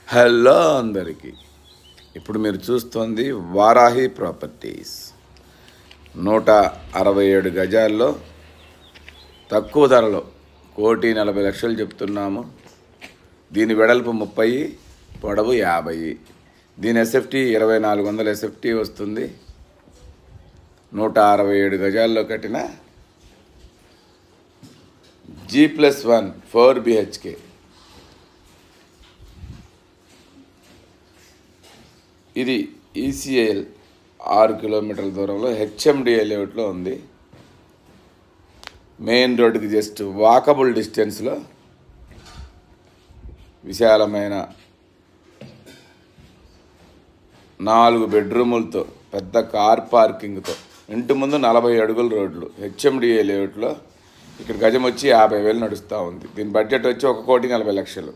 Hello అందరికీ. ఇప్పుడు మీరు చూస్తుంది వారాహి ప్రాపర్టీస్. 167 గజాల్లో తక్కువ ధరలో 1,40,00,000 చెప్తున్నాము. దీని వెడల్పు 30, పొడవు 50. దీని ఎస్ఎఫ్టీ 2,400 ఎస్ఎఫ్టీ వస్తుంది. 167 గజాల్లో కట్టిన G+1 4 BHK. ఇది ఈసీఐఎల్ 6 కిలోమీటర్ల దూరంలో హెచ్ఎండిఏ లేఅవుట్లో ఉంది. మెయిన్ రోడ్డుకి జస్ట్ వాకబుల్ డిస్టెన్స్లో విశాలమైన 4 బెడ్రూములతో పెద్ద కార్ పార్కింగ్తో ఇంటి ముందు 40 అడుగుల రోడ్లు హెచ్ఎండిఏ లేఅవుట్లో. ఇక్కడ గజం వచ్చి 50,000 నడుస్తూ ఉంది. దీని బడ్జెట్ వచ్చి 1,40,00,000.